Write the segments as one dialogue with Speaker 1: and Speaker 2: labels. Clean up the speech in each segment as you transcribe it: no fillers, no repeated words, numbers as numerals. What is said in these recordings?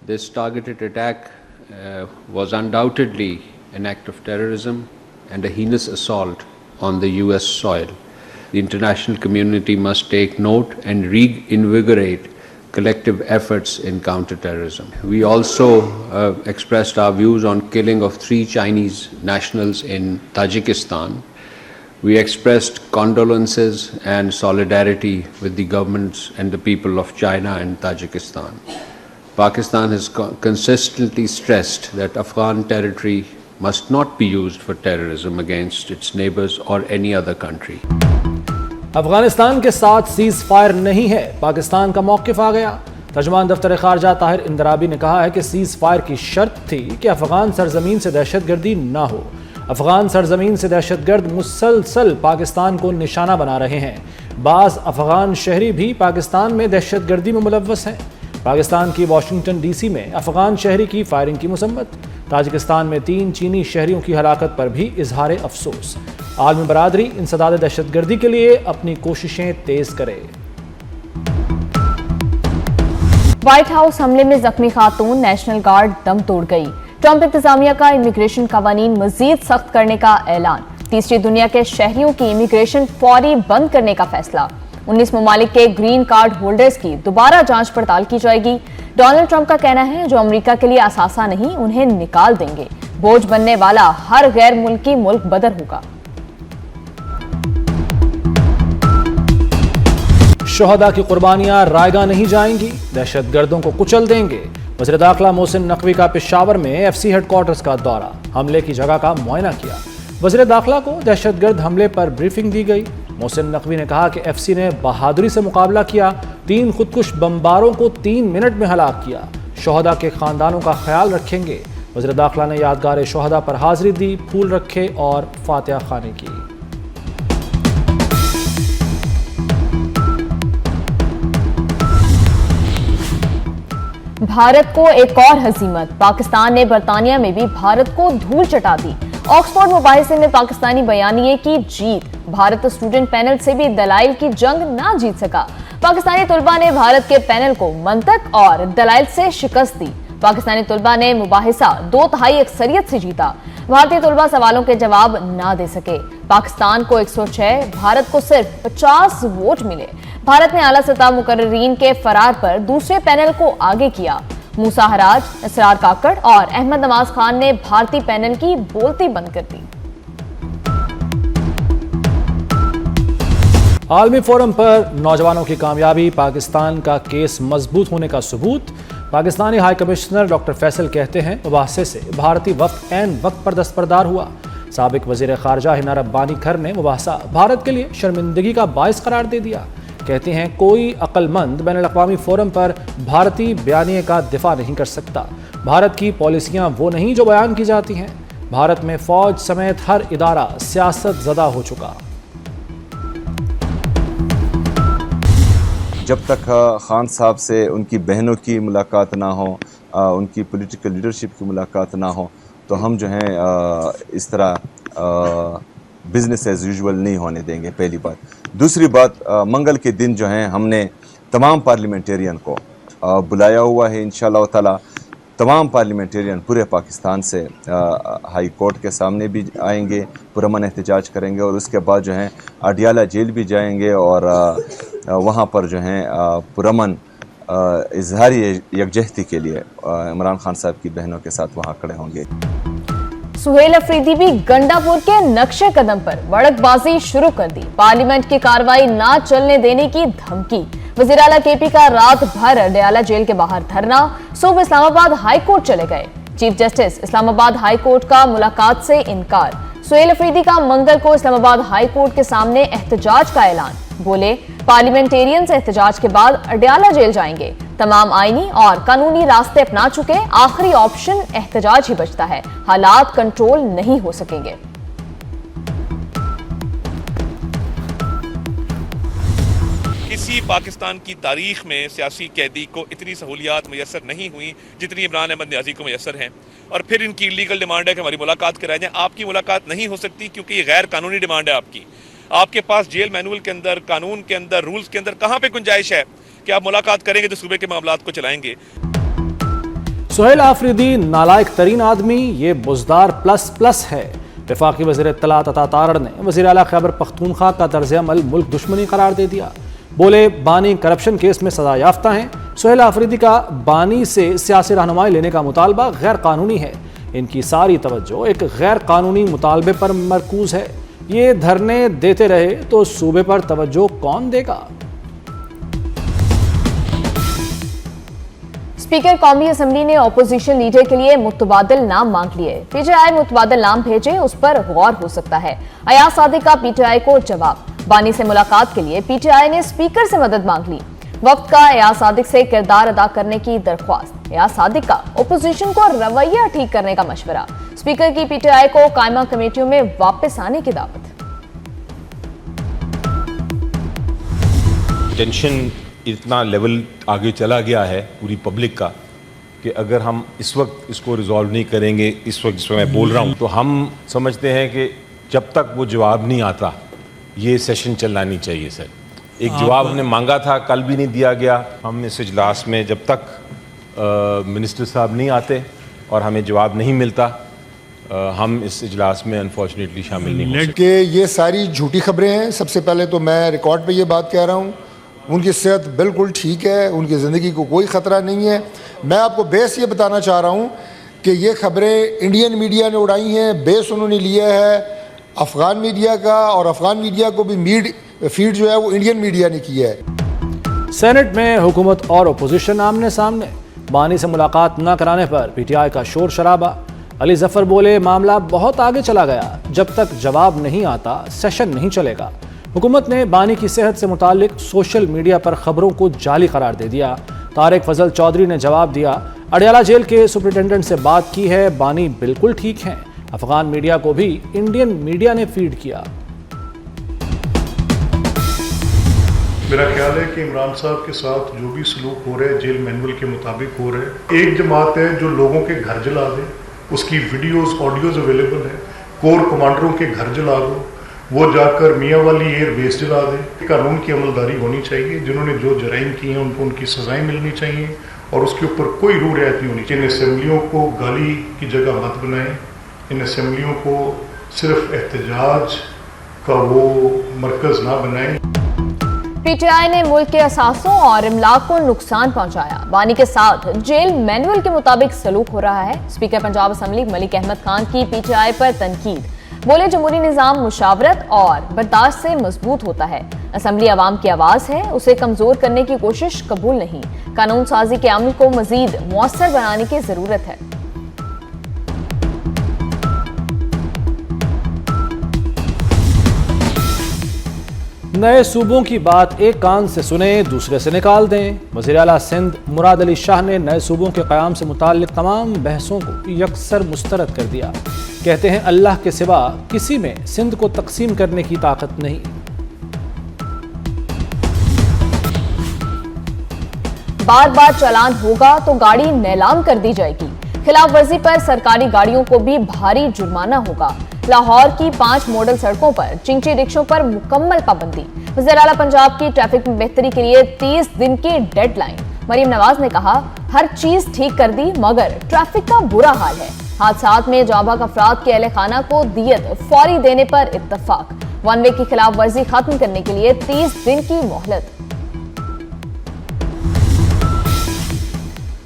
Speaker 1: This targeted attack was undoubtedly an act of terrorism and a heinous assault on the US soil. The international community must take note and reinvigorate collective efforts in counterterrorism. We also expressed our views on killing of 3 Chinese nationals in Tajikistan. We expressed condolences and solidarity with the governments and the people of China and Tajikistan. Pakistan has consistently stressed that Afghan territory must not be used for terrorism against its neighbors or any other country.
Speaker 2: Afghanistan के साथ cease fire नहीं है, पाकिस्तान का मौक़िफ़ आ गया। तर्जुमान दफ्तर ख़ारजा ताहिर इंदराबी ने कहा है कि सीज फायर की शर्त थी कि अफगान सरजमीन से दहशतगर्दी ना हो। अफगान सरजमीन से दहशतगर्द मुसलसल पाकिस्तान को निशाना बना रहे हैं। बाज़ अफगान शहरी भी पाकिस्तान में दहशतगर्दी में मुलव्वस हैं। पाकिस्तान की वाशिंगटन DC में अफगान शहरी की फायरिंग की मुसम्मत। ताजिकिस्तान में 3 चीनी शहरियों की हलाकत पर भी इजहार अफसोस। आलमी बरादरी इंसदाद दहशतगर्दी के लिए अपनी कोशिशें तेज करे।
Speaker 3: व्हाइट हाउस हमले में जख्मी खातून नेशनल गार्ड दम तोड़ गई। ट्रंप इंतजामिया का इमिग्रेशन कवानीन मजीद सख्त करने का ऐलान। तीसरी दुनिया के शहरियों की इमिग्रेशन फौरी बंद करने का फैसला। 19 ममालिक के ग्रीन कार्ड होल्डर्स की दोबारा जांच पड़ताल की जाएगी। डोनाल्ड ट्रंप का कहना है जो अमेरिका के लिए असासा नहीं उन्हें निकाल देंगे। बोझ बनने वाला हर गैर मुल्की मुल्क बदर होगा।
Speaker 2: शोहदा की कुर्बानियां रायगा नहीं जाएंगी, दहशतगर्दों को कुचल देंगे। वज़ीर दाखिला मोहसिन नकवी का पेशावर में FC हेडक्वार्टर्स का दौरा, हमले की जगह का मुआयना किया। वज़ीर दाखिला को दहशतगर्द हमले पर ब्रीफिंग दी गई। मोहसिन नकवी ने कहा कि FC ने बहादुरी से मुकाबला किया, 3 खुदकुश बमबारों को 3 मिनट में हलाक किया। शोहदा के खानदानों का ख्याल रखेंगे। वज़ीर दाखिला ने यादगार शोहदा पर हाजिरी दी, फूल रखे और फातिहा खानी की।
Speaker 3: भारत को एक और हजीमत, पाकिस्तान ने बरतानिया में भी भारत को धूल चटा दी। ऑक्सफोर्ड मुबाहिसे में पाकिस्तानी बयानिए की जीत, भारत स्टूडेंट पैनल से भी दलाइल की जंग ना जीत सका। पाकिस्तानी तुलबा ने भारत के पैनल को मंतक और दलाइल से शिकस्त दी। पाकिस्तानी तुलबा ने मुबाहिसा 2/3 अक्सरियत से जीता। भारतीय तुलबा सवालों के जवाब ना दे सके। पाकिस्तान को 106, भारत को सिर्फ 50 वोट मिले। भारत ने आला सतह मुकर्रीन के फरार पर दूसरे पैनल को आगे किया। मूसा हराज, इसरार काकड़ और अहमद नवाज खान ने भारतीय पैनल की बोलती बंद कर दी।
Speaker 2: आलमी फोरम पर नौजवानों की कामयाबी, पाकिस्तान का केस मजबूत होने का सबूत। Pakistani high commissioner doctor Faisal कहते हैं मुबाहसे से भारतीय वक्त ऐन वक्त पर दस्तबरदार हुआ। साबिक वजीर खारजा हिना रब्बानी खर ने मुबाहसा भारत के लिए शर्मिंदगी का बायस करार दे दिया। कहते हैं कोई अक्लमंद बैनुल-अक़वामी फोरम पर भारतीय बयानिए का दिफा नहीं कर सकता। भारत की पॉलिसियां वो नहीं जो बयान की जाती हैं। भारत में फौज समेत हर इदारा सियासत ज़दा हो चुका।
Speaker 4: जब तक खान साहब से उनकी बहनों की मुलाकात ना हो, उनकी पॉलिटिकल लीडरशिप की मुलाकात ना हो, तो हम जो हैं इस तरह बिज़नेस एज़ यूजुअल नहीं होने देंगे, पहली बात। दूसरी बात, मंगल के दिन जो हैं हमने तमाम पार्लियामेंटेरियन को बुलाया हुआ है। इंशाअल्लाह ताला तमाम पार्लियामेंटेरियन पूरे पाकिस्तान से हाई कोर्ट के सामने भी आएंगे, पुरअमन एहतजाज करेंगे और उसके बाद जो हैं अडियाला जेल भी जाएंगे और वहाँ पर जो हैं पुरअमन इजहारी यकजहती के लिए इमरान खान साहब की बहनों के साथ वहाँ खड़े होंगे।
Speaker 3: सुहेल अफरीदी भी गंडापुर के नक्शे कदम पर वड़कबाजी शुरू कर दी। पार्लियामेंट की कार्रवाई ना चलने देने की धमकी। वज़ीर आला KP का रात भर अडियाला जेल के बाहर धरना। सुबह इस्लामाबाद हाई कोर्ट चले गए। Chief justice Islamabad high court का मुलाकात से इनकार। सुहेल अफरीदी का मंगल को इस्लामाबाद हाई कोर्ट के सामने एहतजाज का ऐलान। बोले पार्लियामेंटेरियंस एहतजाज के बाद अडियाला जेल जाएंगे। तमाम आईनी और कानूनी रास्ते अपना चुके, आखिरी ऑप्शन एहतजाज ही बचता है। हालात कंट्रोल नहीं हो सकेंगे।
Speaker 5: किसी पाकिस्तान की तारीख में सियासी कैदी को इतनी सहूलियात मैसर नहीं हुई जितनी इमरान अहमद न्याजी को मैसर हैं। और फिर इनकी इलीगल डिमांड है कि हमारी मुलाकात कराई जाए। आपकी मुलाकात नहीं हो सकती क्योंकि ये गैर कानूनी डिमांड है आपकी। आपके पास जेल मैनुअल के अंदर, कानून के अंदर, रूल्स के अंदर कहाँ पे गुंजाइश है कि आप मुलाकात करेंगे तो सूबे के मामलात को चलाएंगे।
Speaker 2: सुहेल आफरीदी नालायक तरीन आदमी, ये बुजदार प्लस प्लस है। वफाकी वज़ीर इत्तलात अता तारड़ ने वज़ीर आला खैबर पख्तूनख्वा का तर्ज अमल मुल्क दुश्मनी करार दे दिया। बोले बानी करप्शन केस में सजा याफ्ता हैं। सुहेल आफरीदी का बानी से सियासी रहनुमाई लेने का मुतालबा गैर कानूनी है। इनकी सारी तवज्जो एक गैर कानूनी मुतालबे पर मरकूज है। ये धरने देते रहे तो सूबे पर तवज्जो कौन देगा?
Speaker 3: स्पीकर कौमी असेंबली ने ऑपोजिशन लीडर के लिए मुतबादिल नाम मांग लिए। पीटीआई मुतबादिल नाम भेजे, उस पर गौर हो सकता है। अयाज सादिक का पीटीआई को जवाब। बानी से मुलाकात के लिए पीटीआई ने स्पीकर से मदद मांग ली। वक्त का अयाज सादिक से किरदार अदा करने की दरख्वास्त। अयाज सादिक का ओपोजिशन को रवैया ठीक करने का मशवरा। स्पीकर की पीटीआई को कायमा कमेटियों में वापस आने की दावत।
Speaker 6: टेंशन इतना लेवल आगे चला गया है पूरी पब्लिक का कि अगर हम इस वक्त इसको रिजॉल्व नहीं करेंगे, इस वक्त जिसमें मैं बोल रहा हूँ, तो हम समझते हैं कि जब तक वो जवाब नहीं आता ये सेशन चलना नहीं चाहिए। सर, एक जवाब हमने मांगा था, कल भी नहीं दिया गया। हम इस इजलास में जब तक मिनिस्टर साहब नहीं आते और हमें जवाब नहीं मिलता, हम इस इजलास में अनफॉर्चुनेटली शामिल नहीं हो सकते।
Speaker 7: ये सारी झूठी खबरें हैं। सबसे पहले तो मैं रिकॉर्ड पे ये बात कह रहा हूँ, उनकी सेहत बिल्कुल ठीक है, उनकी ज़िंदगी को कोई ख़तरा नहीं है। मैं आपको बेस ये बताना चाह रहा हूँ कि ये खबरें इंडियन मीडिया ने उड़ाई हैं। बेस उन्होंने लिया है अफ़गान मीडिया का, और अफ़गान मीडिया को भी फीड जो है वो इंडियन मीडिया ने किया है।
Speaker 2: सेनेट में हुकूमत और अपोजिशन आमने सामने। बानी से मुलाकात न कराने पर पीटीआई का शोर शराबा। अली जफर बोले मामला बहुत आगे चला गया, जब तक जवाब नहीं आता सेशन नहीं चलेगा। हुकूमत ने बानी की सेहत से मुतालिक सोशल मीडिया पर खबरों को जाली करार दे दिया। तारिक फजल चौधरी ने जवाब दिया, अडयाला जेल के सुपरिटेंडेंट से बात की है, बानी बिल्कुल ठीक हैं। अफगान मीडिया को भी इंडियन मीडिया ने फीड किया।
Speaker 8: मेरा ख्याल है कि इमरान साहब के साथ जो भी सलूक हो रहा है जेल मैनुअल के मुताबिक हो रहा है। एक जमात है जो लोगों के घर जला दे, उसकी वीडियोस ऑडियोज अवेलेबल है। कोर कमांडरों के घर जला दो, वो जाकर मियाँ वाली एयर बेस जला दे। कानून की अमलदारी होनी चाहिए। जिन्होंने जो जराइम किए हैं उनको उनकी सजाएं मिलनी चाहिए और उसके ऊपर कोई रू रियायत नहीं होनी चाहिए। इन असम्बलियों को गाली की जगह मत बनाएं। इन असम्बलियों को सिर्फ एहतजाज का वो मरकज़ ना बनाएं।
Speaker 3: पीटीआई ने मुल्क के असासों और इमलाक को नुकसान पहुंचाया। बानी के साथ जेल मैनुअल के मुताबिक सलूक हो रहा है। स्पीकर पंजाब असम्बली मलिक अहमद खान की पीटीआई पर तनकीद। बोले जमहूरी निज़ाम मुशावरत और बर्दाश्त से मजबूत होता है। असम्बली अवाम की आवाज़ है, उसे कमज़ोर करने की कोशिश कबूल नहीं। कानून साजी के अमल को मज़ीद मौसर बनाने की ज़रूरत है।
Speaker 2: नए सूबों की बात एक कान से सुने दूसरे से निकाल दें। वज़ीर आला सिंध मुराद अली शाह ने नए सूबों के क़याम से मुताल्लिक़ तमाम बहसों को यकसर मुस्तरद कर दिया। कहते हैं अल्लाह के सिवा किसी में सिंध को तकसीम करने की ताकत नहीं।
Speaker 3: बार बार चालान होगा तो गाड़ी नीलाम कर दी जाएगी। खिलाफ वर्जी पर सरकारी गाड़ियों को भी भारी जुर्माना होगा। लाहौर की 5 मॉडल सड़कों पर चिंची रिक्शों पर मुकम्मल पाबंदी। वज़ीर आला पंजाब की ट्रैफिक में बेहतरी के लिए 30 दिन की डेडलाइन। मरीम नवाज ने कहा हर चीज ठीक कर दी मगर ट्रैफिक का बुरा हाल है। हादसात में जाबाक अफराद के अहले खाना को दियत फौरी देने पर इत्तफाक। वन वे की खिलाफ वर्जी खत्म करने के लिए 30 दिन की मोहलत।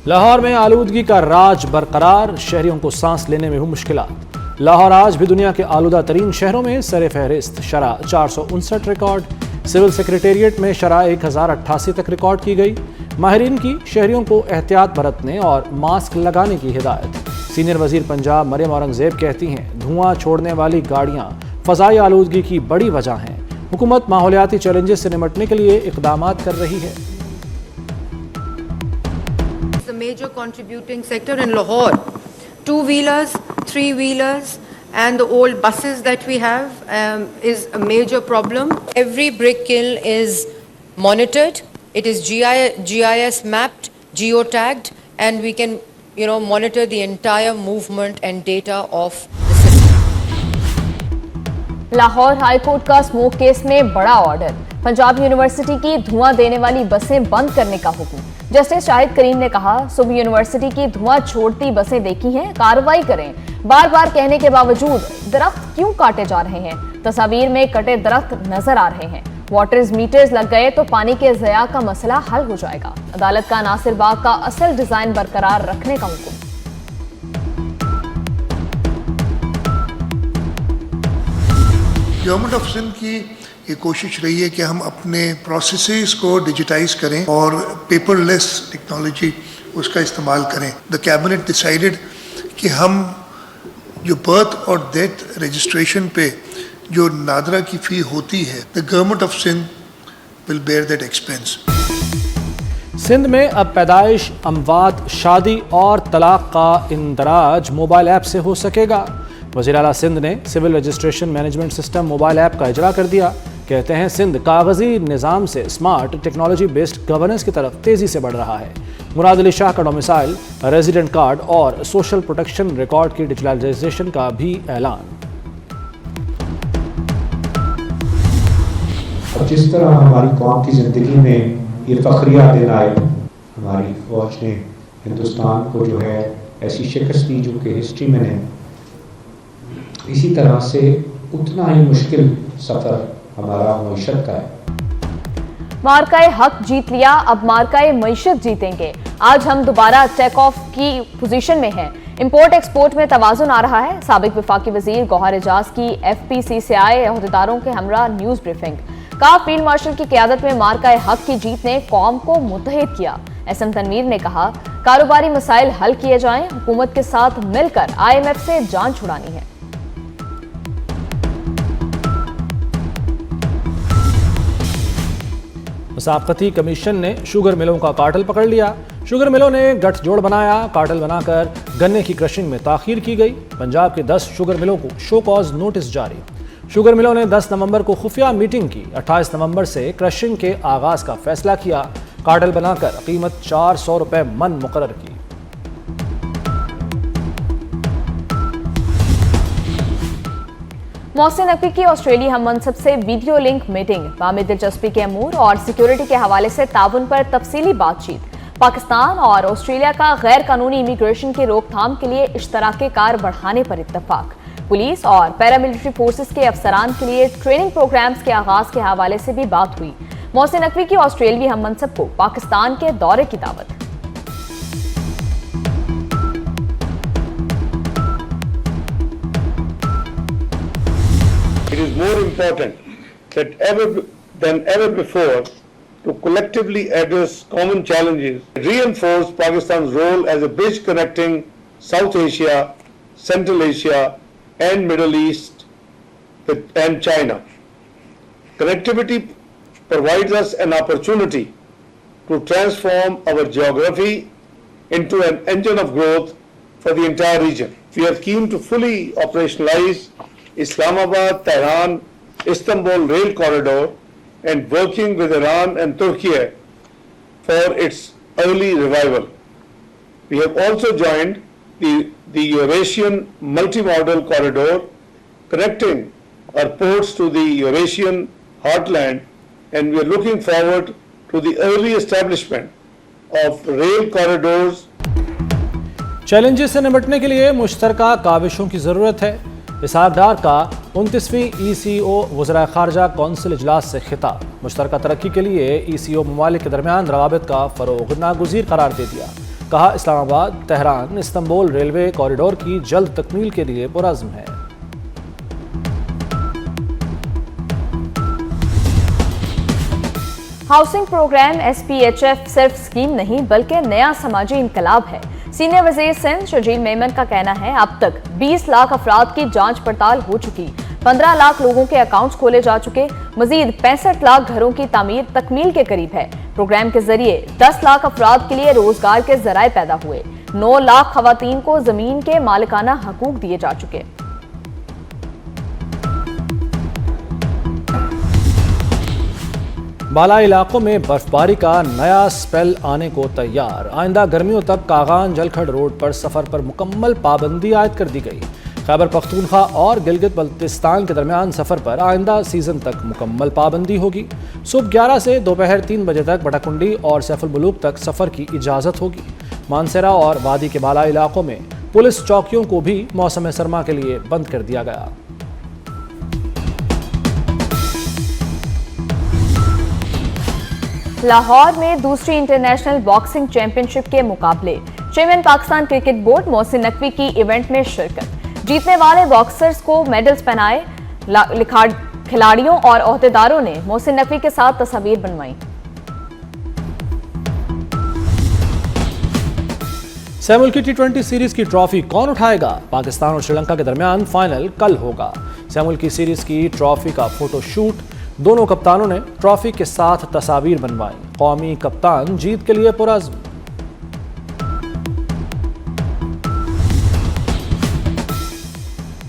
Speaker 2: लाहौर में आलूदगी का राज बरकरार, शहरियों को सांस लेने में हुई मुश्किलात। लाहौर आज भी दुनिया के आलूदा तरीन शहरों में सरे फहरिस्त। शरह 459 रिकॉर्ड। सिविल सेक्रेटेरिएट में शरह 1088 तक रिकॉर्ड की गई। माहिरीन की शहरियों को एहतियात बरतने और मास्क लगाने की हिदायत। सीनियर वजीर पंजाब मरियम औरंगजेब कहती हैं धुआं छोड़ने वाली गाड़ियां फजाई आलूदगी की बड़ी वजह हैं। हुकूमत माहौलियाती चैलेंजेस से निपटने के लिए इकदामात कर रही है।
Speaker 9: The major contributing sector in Lahore, 2-wheelers, 3-wheelers and the old buses that we have is a major problem. Every brick kiln is monitored. It is GIS mapped, geotagged, and we can, monitor the entire movement and data of the system.
Speaker 3: Lahore high court का smoke case में बड़ा order. Punjab university की धुआं देने वाली बसें बंद करने का हुक्म। जस्टिस शाहिद करीम ने कहा, सुबह यूनिवर्सिटी की धुआं छोड़ती बसें देखी हैं, कार्रवाई करें। बार बार कहने के बावजूद दरख्त क्यों काटे जा रहे हैं? तस्वीर में कटे दरख्त नजर आ रहे हैं। वाटर मीटर्स लग गए तो पानी के ज़या का मसला हल हो जाएगा। अदालत का नासिर बाग का असल डिजाइन बरकरार रखने का हुक्म।
Speaker 10: गवर्नमेंट ऑफ सिंध की ये कोशिश रही है कि हम अपने प्रोसेसेस को डिजिटाइज करें और पेपरलेस टेक्नोलॉजी उसका इस्तेमाल करें। द कैबिनेट डिसाइडेड कि हम जो बर्थ और डेथ रजिस्ट्रेशन पे जो नादरा की फ़ी होती है, the government of Sindh will bear that expense.
Speaker 2: Sindh में अब पैदाइश, अमवात, शादी और तलाक का इंदराज मोबाइल ऐप से हो सकेगा। वज़ीर आला सिंध ने civil registration management system mobile app का इजरा कर दिया। कहते हैं सिंध कागजी निज़ाम से स्मार्ट टेक्नोलॉजी बेस्ड गवर्नेंस की तरफ तेज़ी से बढ़ रहा है। मुराद अली शाह का डोमिसाइल, रेजिडेंट कार्ड और सोशल प्रोटेक्शन रिकॉर्ड की डिजिटलाइजेशन का भी ऐलान।
Speaker 11: जिस तरह हमारी कौम की ज़िंदगी में ये फ़ख्रिया दिन आए, हमारी फ़ौज ने हिंदुस्तान को जो है ऐसी शिकस्त दी जो कि हिस्ट्री में नहीं, इसी तरह से उतना ही मुश्किल सफ़र हमारा मईशत का है।
Speaker 3: मार्काए हक जीत लिया, अब मार्काए मईशत जीतेंगे। आज हम दोबारा टेक ऑफ की पोजीशन में हैं। इंपोर्ट एक्सपोर्ट में तवाज़ुन आ रहा है। साबिक वफाकी वजीर गौहर एजाज की FPC से आए अहदेदारों के हमरा न्यूज़ ब्रीफिंग। काफ फील्ड मार्शल की क़यादत में मार्काए हक की जीत ने कौम को मुत्तहिद किया। SM तनवीर ने कहा, कारोबारी मसाइल हल किए जाएं, हुकूमत के साथ मिलकर IMF से जान छुड़ानी है।
Speaker 2: मुसाफ़ती कमीशन ने शुगर मिलों का कार्टेल पकड़ लिया। शुगर मिलों ने गठजोड़ बनाया। कार्टेल बनाकर गन्ने की क्रशिंग में ताख़ीर की गई। पंजाब के 10 शुगर मिलों को शो कॉज नोटिस जारी। शुगर मिलों ने 10 नवंबर को खुफिया मीटिंग की। 28 नवंबर से क्रशिंग के आगाज का फैसला किया। कार्टेल बनाकर कीमत 400 रुपए मन मुकर्रर की।
Speaker 3: मोहसिन नकवी की ऑस्ट्रेलिया हम मनसब से वीडियो लिंक मीटिंग। बामी दिलचस्पी के अमूर और सिक्योरिटी के हवाले से ताउन पर तफसीली बातचीत। पाकिस्तान और ऑस्ट्रेलिया का गैर कानूनी इमिग्रेशन की रोकथाम के लिए इश्तराके कार बढ़ाने पर इत्तफाक। पुलिस और पैरामिलिट्री फोर्सेस के अफसरान के लिए ट्रेनिंग प्रोग्राम्स के आगाज के हवाले से भी बात हुई। मोहसिन नकवी की ऑस्ट्रेलिया हम मनसब को पाकिस्तान के दौरे की दावत।
Speaker 12: It is more important than ever before to collectively address common challenges, reinforce Pakistan's role as a bridge connecting South Asia, Central Asia, and Middle East and China. Connectivity provides us an opportunity to transform our geography into an engine of growth for the entire region. We are keen to fully operationalize Islamabad, Tehran, Istanbul rail corridor and working with Iran and Turkey for its early revival. We have also joined the Eurasian multimodal corridor connecting our ports to the Eurasian heartland, and we are looking forward to the early establishment of rail corridors.
Speaker 2: Challenges से निपटने के लिए मुश्तरका काविशों की ज़रूरत है। इसहाक डार का 29वीं ECO वज़राए ख़ारजा council इजलास से खिताब। मुश्तरका तरक्की के लिए ECO ममालिक के दरमियान रवाबित का फ़रोग़ नागुज़ीर करार दे दिया। कहा, Islamabad, Tehran, Istanbul railway corridor की जल्द तकमील के लिए पुरज़्म है।
Speaker 3: हाउसिंग प्रोग्राम SPHF सिर्फ स्कीम नहीं बल्कि नया समाजी इनकलाब है। सीनियर वज़ीर सिंध शजील मेमन का कहना है, अब तक 20 लाख अफराद की जांच पड़ताल हो चुकी, 15 लाख लोगों के अकाउंट्स खोले जा चुके, मजीद 65 लाख घरों की तामीर तकमील के करीब है। प्रोग्राम के जरिए 10 लाख अफराद के लिए रोजगार के जराए पैदा हुए, 9 लाख खवातीन को जमीन के मालिकाना हकूक दिए जा चुके।
Speaker 2: बाला इलाकों में बर्फबारी का नया स्पेल आने को तैयार। आइंदा गर्मियों तक कागान जलखड़ रोड पर सफर पर मुकम्मल पाबंदी आयद कर दी गई। खैबर पख्तूनख्वा और गिलगित बल्तिस्तान के दरमियान सफ़र पर आइंदा सीज़न तक मुकम्मल पाबंदी होगी। सुबह 11 से दोपहर 3 बजे तक बटाकुंडी और सैफुल मुलूक तक सफ़र की इजाज़त होगी। मानसेरा और वादी के बाला इलाकों में पुलिस चौकियों को भी मौसम सरमा के लिए बंद कर दिया गया।
Speaker 3: लाहौर में दूसरी इंटरनेशनल बॉक्सिंग चैंपियनशिप के मुकाबले। Chairman Pakistan cricket board Mohsin Naqvi की इवेंट में शिरकत। जीतने वाले बॉक्सर्स को मेडल्स पहनाए। खिलाड़ियों और ओहदेदारों ने मोहसिन नकवी के साथ तस्वीर बनवाई।
Speaker 2: सैमुअल की T20 सीरीज की ट्रॉफी कौन उठाएगा? पाकिस्तान और श्रीलंका के दरमियान फाइनल कल होगा। सैमुअल की सीरीज की ट्रॉफी का फोटो शूट। दोनों कप्तानों ने ट्रॉफी के साथ तस्वीर बनवाई। कौमी कप्तान जीत के लिए पुरअज़्म।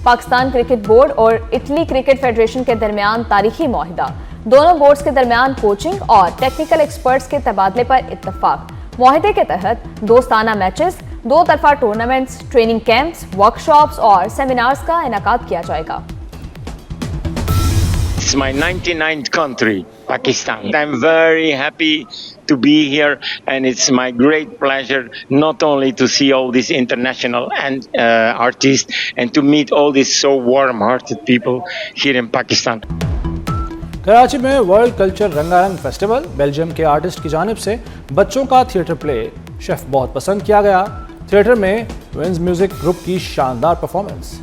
Speaker 3: पाकिस्तान क्रिकेट बोर्ड और इटली क्रिकेट फेडरेशन के दरमियान तारीखी मुआहिदा। दोनों बोर्ड्स के दरमियान कोचिंग और टेक्निकल एक्सपर्ट्स के तबादले पर इत्तफाक। मुआहिदे के तहत दोस्ताना मैचेस, दो तरफा टूर्नामेंट्स, ट्रेनिंग कैंप्स, वर्कशॉप्स और सेमिनार्स का इनेकाद किया जाएगा।
Speaker 13: It's my 99th country, Pakistan. I'm very happy to be here, and it's my great pleasure not only to see all these international and artists and to meet all these so warm-hearted people here in Pakistan.
Speaker 2: Karachi में world culture रंगारंग festival. Belgium के artist की जानिब से बच्चों का theatre play chef बहुत पसंद किया गया। थिएटर में विंस म्यूजिक ग्रुप की शानदार परफॉर्मेंस।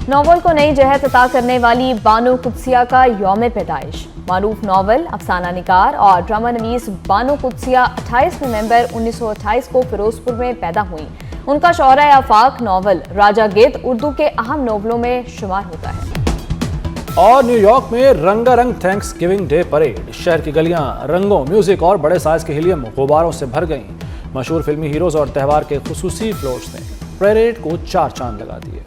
Speaker 3: नॉवल को नई जहत अता करने वाली बानो कुदसिया का यौम पैदाइश। मारूफ नॉवल, अफसाना निगार और ड्रामा नवीस बानो कुदसिया 28 नवंबर 1928 को फिरोजपुर में पैदा हुई। उनका शौहरा आफाक नॉवल राजा गेद उर्दू के अहम नॉवलों में शुमार होता है।
Speaker 2: और न्यूयॉर्क में रंगारंग थैंक्स गिविंग डे परेड। शहर की गलियां रंगों, म्यूजिक और बड़े साइज के हीलियम गुब्बारों से भर गईं। मशहूर फिल्मी हीरोज और त्यौहार के खुसूसी फ्लोट्स ने परेड को 4 चांद लगा दिए।